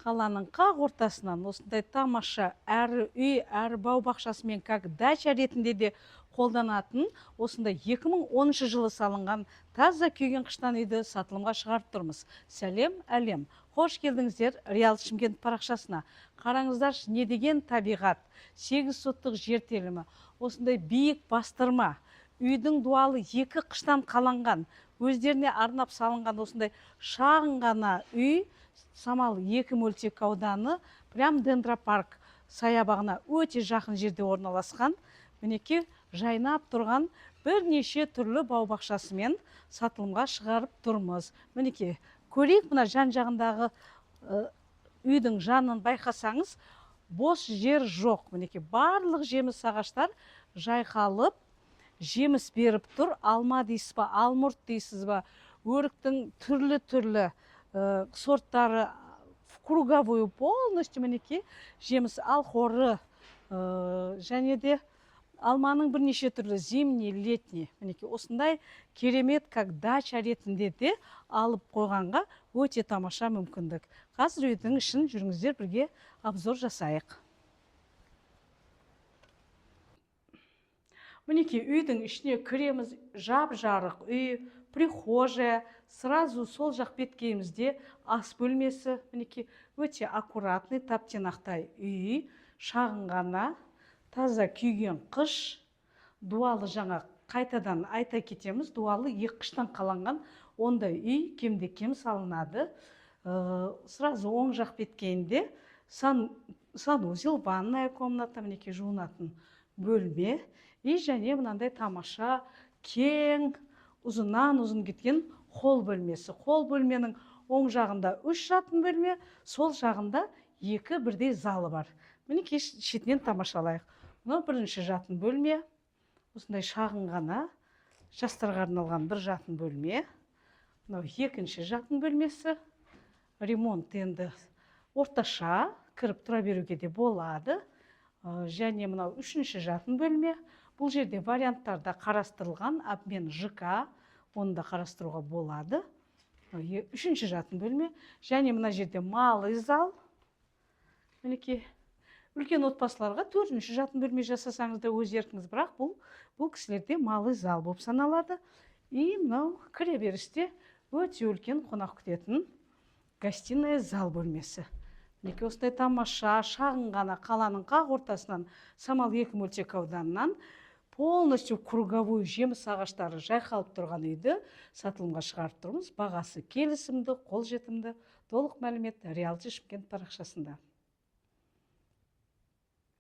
Қаланың қақ ортасынан осындай тамаша әрі үй, әрі бау бақшасымен как дача ретінде де қолданатын осындай 2010 жылы салынған таза күйген қыштан үйді сатылымға шығарып тұрмыз. Сәлем, әлем. Қош келдіңіздер Реал Шымкент парақшасына. Қараңыздаршы, не деген табиғат, 8 соттық жер телімі, осындай биік бастырма, үйдің дуалы 2 қыштан қаланған, өздеріне арнап салынған осындай шағын ғана үй, Самал 2 мөлтек ауданы, прям Дендропарк саябағына өте жақын жерде орналасқан. Мінекей жайнап тұрған бірнеше түрлі бау бақшасымен сатылымға шығарып тұрмыз. Мінекей көрейік, мына жан жағындағы үйдің жанын байқасаңыз, бос жер жоқ. Мінекей барлық жеміс ағаштар жайқалып, жеміс беріп тұр. Алма дейсіз ба, алмұрт дейсіз ба, өріктің түрлі сорттары в круговую полностью, мінекей жеміс алхоры, және де алманың бірнеше түрлі зимний, летний. Мінекей осындай керемет как дача ретінде де алып қойғанға өте тамаша мүмкіндік. Қазір үйдің ішін жүріңіздер, бірге обзор жасайық. Мінекей үйдің ішіне кіреміз, жап-жарық үй, прихожая, сразу сол жақ беткейімізде ас бөлмесі. Мінекей өте аккуратный, таптенақтай үй, шағын ғана, таза күйген қыш, дуалы жаңа қайтадан айта кетеміз, дуалы 2 қыштан қаланған ондай үй кемде кем салынады. Сразу оң жақ беткейінде санузел, ванная комната, мінекей жуынатын бөлме, и және мынандай тамаша кең, ұзыннан ұзын кеткен холл бөлмесі. Холл бөлменің оң жағында 3 жатын бөлме, сол жағында 2 бірдей залы бар. Мінекей шетінен тамашалайық. Мынау бірінші жатын бөлме, осындай шағын ғана, жастарға арналған бір жатын бөлме. Мынау екінші жатын бөлмесі, ремонт енді орташа, кіріп тұра беруге де болады. Және мынау үшінші жатын бөлме. Бұл жерде варианттарда қарастырылған, обмен ЖК, оны да қарастыруға болады. Үшінші жатын бөлме. Және мына жерде малый зал. Мінекей үлкен отбасыларға 4-ші жатын бөлме жасасаңыз да өз еркіңіз, бірақ бұл кісілерде малый зал болып саналады. И мынау кіреберісте өте үлкен қонақ күтетін гостиная зал бөлмесі. Мінекей осындай тамаша, шағын ғана қаланың қақ ортасынан, Самал 2 мөлтек ауданынан полностью круговой жеміс ағаштары жайқалып тұрған үйді сатылымға шығарып тұрмыз. Бағасы келісімді, қолжетімді. Толық мәлімет Реал Шымкент парақшасында.